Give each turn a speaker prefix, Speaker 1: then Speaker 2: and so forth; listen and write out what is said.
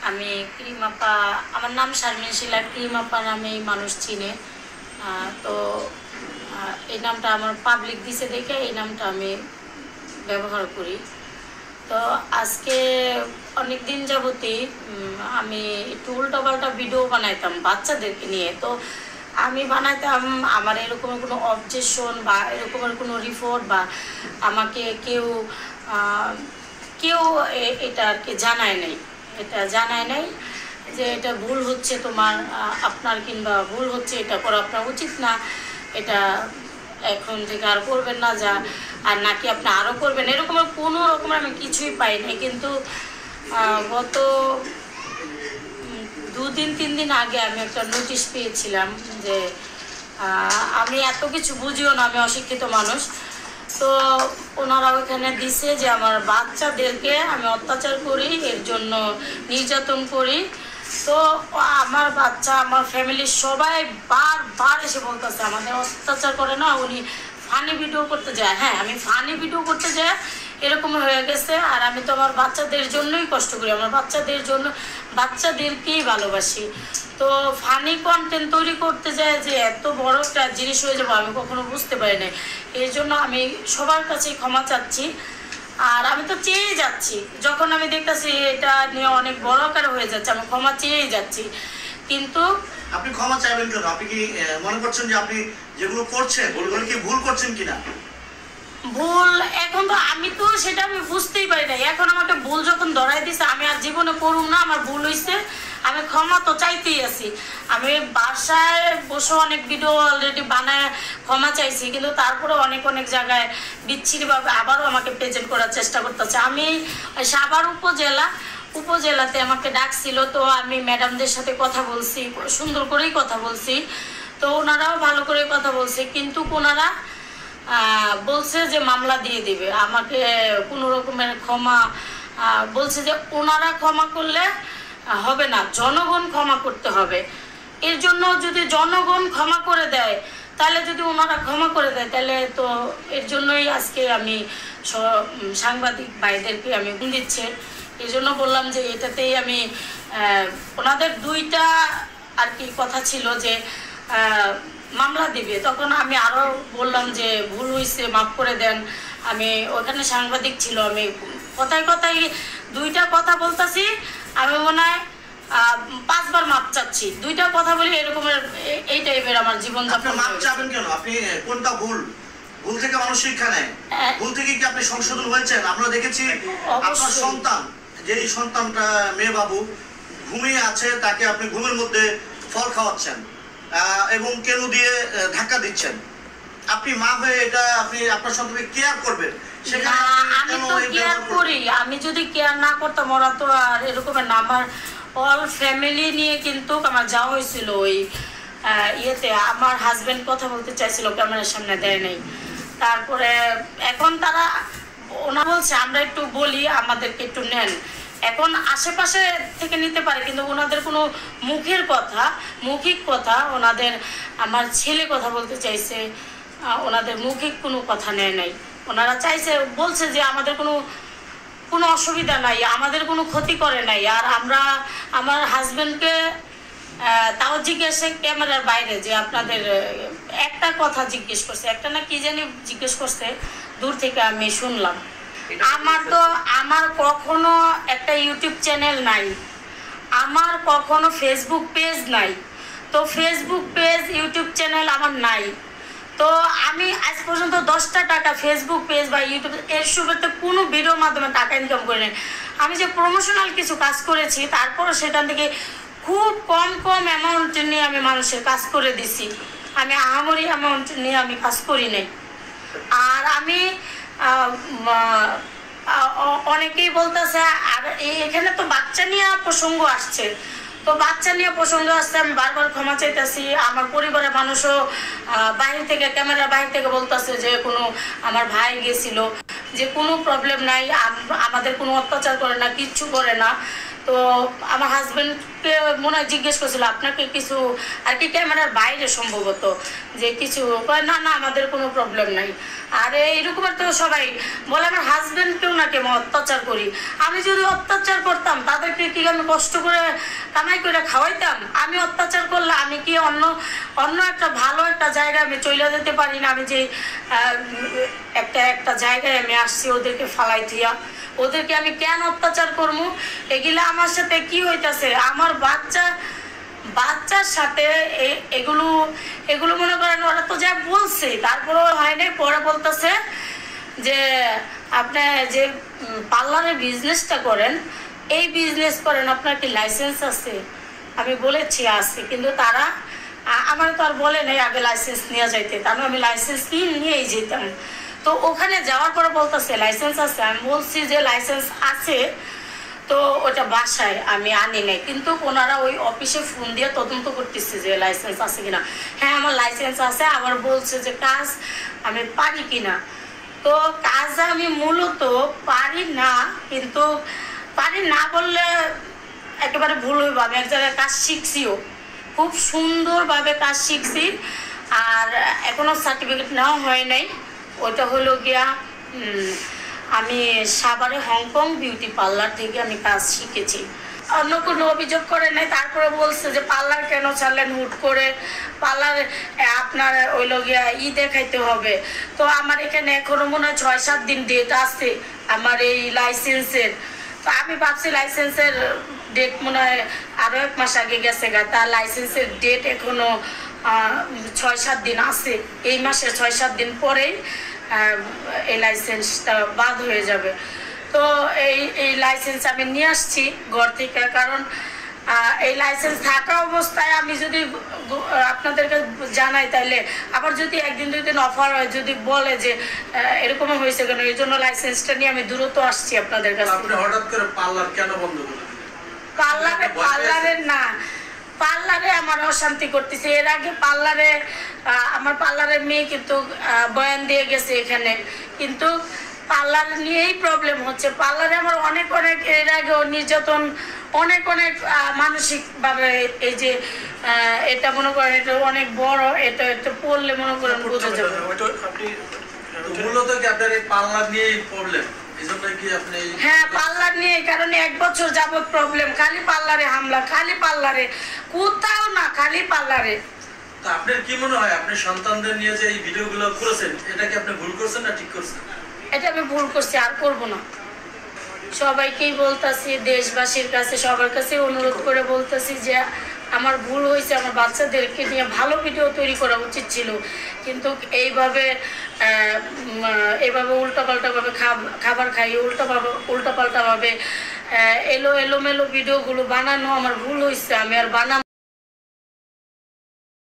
Speaker 1: আমি ক্রিম আপা, আমার নাম শারমিন শিলা, ক্রিম আপা নামেই মানুষ চিনে। তো এই নামটা আমার পাবলিক দিছে দেখে এই নামটা আমি ব্যবহার করি। তো আজকে অনেক দিন যাবতই আমি একটু উল্টোপাল্টা ভিডিও বানাইতাম বাচ্চাদেরকে নিয়ে। তো আমি বানাইতাম, আমার এরকমের কোনো অবজেকশন বা এরকমের কোনো রিপোর্ট বা আমাকে কেউ কেউ এটা আর কি জানায় নাই, যে এটা ভুল হচ্ছে তোমার, আপনার কিংবা ভুল হচ্ছে, এটা করা আপনার উচিত না, এটা এখন থেকে আর করবেন না, যা আর নাকি আপনি আরও করবেন, এরকমের কোনো রকমের আমি কিছুই পাই নাই। কিন্তু গত 2-3 দিন আগে আমি একটা নোটিশ পেয়েছিলাম যে আমি এত কিছু বুঝিও না, আমি অশিক্ষিত মানুষ। তো ওনারা ওইখানে দিছে যে আমার বাচ্চাদেরকে আমি অত্যাচার করি, এর জন্য নির্যাতন করি। তো আমার বাচ্চা, আমার ফ্যামিলির সবাই বারবার এসে বলতেছে আমাদের অত্যাচার করে না, উনি ফানি ভিডিও করতে যায়। হ্যাঁ, আমি ফানি ভিডিও করতে যাই এরকম হয়ে গেছে। আর আমি তো আমার বাচ্চাদের জন্যই কষ্ট করি, আমার বাচ্চাদেরকেই ভালোবাসি। তো ফানি কন্টেন্ট তৈরি করতে যায় যে এত বড় একটা জিনিস হয়ে যাবো আমি কখনো বুঝতে পারি না। এই জন্য আমি সবার কাছেই ক্ষমা চাচ্ছি। আর আমি তো চেয়েই যাচ্ছি, যখন আমি দেখতেছি এটা নিয়ে অনেক বড় আকার হয়ে যাচ্ছে, আমি ক্ষমা চেয়েই যাচ্ছি। কিন্তু
Speaker 2: আপনি ক্ষমা চাইবেন কেন? আপনি কি মনে করছেন যে আপনি যেগুলো করছেন ওগুলো কি ভুল করছেন কিনা?
Speaker 1: ভুল এখন তো আমি তো সেটা আমি বুঝতেই পারি না। এখন আমাকে ভুল যখন ধরাই দিছে, আমি আর জীবনে করুম না, আমার ভুল হয়েছে, আমি ক্ষমা তো চাইতেই আছি। আমি বাসায় বসে অনেক ভিডিও অলরেডি বানায় ক্ষমা চাইছি, কিন্তু তারপরে অনেক জায়গায় বিচ্ছিরিভাবে আবারও আমাকে প্রেজেন্ট করার চেষ্টা করতেছে। আমি সাভার উপজেলাতে আমাকে ডাকছিল, তো আমি ম্যাডামদের সাথে কথা বলছি, সুন্দর করেই কথা বলছি। তো ওনারাও ভালো করে কথা বলছে, কিন্তু ওনারা বলছে যে মামলা দিয়ে দিবে আমাকে, কোনো রকমের ক্ষমা বলছে যে ওনারা ক্ষমা করলে হবে না, জনগণ ক্ষমা করতে হবে। এর জন্য যদি জনগণ ক্ষমা করে দেয়, তাহলে যদি ওনারা ক্ষমা করে দেয়, তাহলে তো এর জন্যই আজকে আমি সাংবাদিক ভাইদেরকে আমি দিচ্ছে। এই জন্য বললাম যে এটাতেই আমি ওনাদের 2টা আর কি কথা ছিল যে মামলা দিবে। তখন আমি আরও বললাম যে ভুল হয়েছে, মাফ করে দেন। আমি ওখানে সাংবাদিক ছিল, আমি কথায় 2টা কথা বলতেছি, আমি মনে হয় 5বার মাপ চাচ্ছি। 2টা কথা বলি এরকমের, এই টাইপের আমার জীবন।
Speaker 2: আপনি মাপ চাবেন কেন? আপনি কোনটা ভুল থেকে মানুষ শিক্ষা নেয়, ভুল থেকে কি আপনি সংশোধন হয়েছেন? আমরা দেখেছি আপনার সন্তান, যেই সন্তানটা মেয়ে বাবু ঘুমিয়ে আছে, তাকে আপনি ঘুমের মধ্যে ফল খাওয়াচ্ছেন এবং কেনু দিয়ে ধাক্কা দিচ্ছেন। আপনি মা হয়ে এটা আপনি আপনার সন্তানকে কেয়ার করবেন,
Speaker 1: আমি তো কেয়ার করি। আমি যদি কেয়ার না করতাম, ওরা তো আর এরকমের না। আমার অল ফ্যামিলি নিয়ে কিন্তু আমার যাওয়া হয়েছিল ওই ইয়েতে। আমার হাজবেন্ড কথা বলতে চাইছিল, ক্যামেরার সামনে দেয় নাই। তারপরে এখন তারা ওনা বলছে আমরা একটু বলি, আমাদেরকে একটু নেন। এখন আশেপাশে থেকে নিতে পারে, কিন্তু ওনাদের কোনো মৌখিক কথা ওনাদের, আমার ছেলে কথা বলতে চাইছে, ওনাদের মৌখিক কোনো কথা নেয় নাই। ওনারা বলছে যে আমাদের কোনো অসুবিধা নাই, আমাদের কোনো ক্ষতি করে নাই। আর আমরা আমার হাজবেন্ডকে তাও জিজ্ঞেসে ক্যামেরার বাইরে যে আপনাদের একটা কথা জিজ্ঞেস করছে, একটা না কি জানি জিজ্ঞেস করছে, দূর থেকে আমি শুনলাম। আমার কখনো একটা ইউটিউব চ্যানেল নাই, আমার কখনো ফেসবুক পেজ নাই। তো ফেসবুক পেজ, ইউটিউব চ্যানেল আমার নাই। তো আমি আজ পর্যন্ত 10টা টাকা ফেসবুক পেজ বা ইউটিউব এর সুবিধা কোনো ভিডিওর মাধ্যমে টাকা ইনকাম করি নাই। আমি যে প্রমোশনাল কিছু কাজ করেছি, তারপরে সেখান থেকে খুব কম অ্যামাউন্ট নিয়ে আমি মানুষের কাজ করে দিছি। আমি আহামরি অ্যামাউন্ট নিয়ে আমি কাজ করি নাই। আর আমি অনেকেই বলতেছে, আর এখানে তো বাচ্চা নিয়ে প্রসঙ্গ আসছে, তো বাচ্চা নিয়ে প্রসঙ্গ আসছে, আমি বারবার ক্ষমা চাইতেছি। আমার পরিবারের মানুষও বাহির থেকে, ক্যামেরার বাহির থেকে বলতেছে যে আমার ভাই গেছিল, যে কোনো প্রবলেম নাই, আমাদের কোনো অত্যাচার করে না, কিচ্ছু করে না। তো আমার হাজব্যান্ডকে মনে হয় জিজ্ঞেস করছিল আপনাকে কিছু আর কি ক্যামেরার বাইরে সম্ভবত যে কিছু না না আমাদের কোনো প্রবলেম নাই। আর এইরকমের তো সবাই বলে আমার হাজব্যান্ডকেও নাকি আমি অত্যাচার করি। আমি যদি অত্যাচার করতাম তাদেরকে কি আমি কষ্ট করে কামাই করে খাওয়াইতাম? আমি অত্যাচার করলে আমি কি অন্য একটা ভালো একটা জায়গায় আমি চলে যেতে পারি না? আমি যে একটা জায়গায় আমি আসছি ওদেরকে ফালাই দিয়া ওদেরকে আমি কেন অত্যাচার করবো? এগুলা আমার সাথে কি হইতাছে? আমার বাচ্চার সাথে এগুলো মনে করেন ওরা তো যা বলছে তারপরেও হয় নাই। পরে বলতেছে যে আপনি যে পার্লারের বিজনেসটা করেন এই বিজনেস করেন আপনার কি লাইসেন্স আছে? আমি বলেছি আছে, কিন্তু তারা আমার তো আর বলে নাই আগে লাইসেন্স নিয়ে যাইতে, তারপর আমি লাইসেন্স নিয়েই যেতাম। তো ওখানে যাওয়ার পরে বলতেছে লাইসেন্স আছে। আমি বলছি যে লাইসেন্স আছে, তো ওটা বাসায় আমি আনি নাই, কিন্তু ওনারা ওই অফিসে ফোন দিয়ে তদন্ত করতেছে যে লাইসেন্স আছে কিনা। হ্যাঁ আমার লাইসেন্স আছে। আবার বলছে যে কাজ আমি পারি কিনা। তো কাজ আমি মূলত পারি না, কিন্তু পারি না বললে একেবারে ভুল হইব। আমি এক জায়গায় কাজ শিখছিও, খুব সুন্দরভাবে কাজ শিখছি, আর এখনো সার্টিফিকেট নেওয়া হয় নাই। ওটা হলো গিয়া আমি সাভারে হংকং বিউটি পার্লার থেকে আমি কাজ শিখেছি। অন্য কোনো অভিযোগ করে নাই। তারপরে বলছে যে পার্লার কেন ছাড়লেন হুট করে? পার্লার আপনার ওই লগিয়া দেখাইতে হবে। তো আমার এখানে এখনো মনে হয় 6-7 দিন ডেট আছে আমার এই লাইসেন্সের। তো আমি ভাবছি লাইসেন্সের ডেট মনে হয় আরও 1 মাস আগে গেছে গা, তার লাইসেন্সের ডেট এখনো 6-7 দিন আছে। এই মাসের 6-7 দিন পরেই এই লাইসেন্সটা বাদ হয়ে যাবে। তো এই লাইসেন্স আমি নিয়ে আসছি ঘর থেকে, কারণ এই লাইসেন্স থাকা অবস্থায় আমি যদি আপনাদেরকে জানাই তাইলে আবার যদি 1-2 দিন অফার হয়, যদি বলে যে এরকম হয়েছে কেন, এই জন্য লাইসেন্সটা নিয়ে আমি দূরত্ব আসছি আপনাদের কাছে।
Speaker 3: আপনি হঠাৎ করে পার্লার কেন বন্ধ করলেন?
Speaker 1: পার্লারে আমার অশান্তি করতেছে। এর আগে আমার পার্লারের মেয়ে কিন্তু বয়ান দিয়ে গেছে এখানে, কিন্তু পার্লার নিয়েই প্রবলেম হচ্ছে। পার্লারে আমার অনেক এর আগে নির্যাতন অনেক মানসিকভাবে, এই যে এটা মনে করেন এটা অনেক বড়, এটা পড়লে মনে করেন বোঝা যাবে।
Speaker 3: মূলত কি আপনার এই পার্লার নিয়েই প্রবলেম?
Speaker 1: হ্যাঁ পার্লার নিয়ে, কারণ 1 বছর যাবত প্রবলেম, খালি পার্লারে হামলা, খালি পার্লারে, কোথাও না খালি পার্লারে।
Speaker 3: তো আপনার কি মনে হয় আপনি সন্তানদের নিয়ে যে এই ভিডিওগুলো করেছেন এটা কি আপনি ভুল করছেন না ঠিক করছেন?
Speaker 1: এটা আমি ভুল করছি, আর করবো না। সবাইকেই বলতেছি, দেশবাসীর কাছে সবার কাছে অনুরোধ করে বলতেছি যে আমার ভুল হয়েছে। আমার বাচ্চাদেরকে নিয়ে ভালো ভিডিও তৈরি করা উচিত ছিল, কিন্তু এইভাবে উল্টাপাল্টাভাবে খাবার খাই, উল্টাপাল্টাভাবে এলোমেলো ভিডিওগুলো বানানো আমার ভুল হয়েছে। আমি আর বানাবো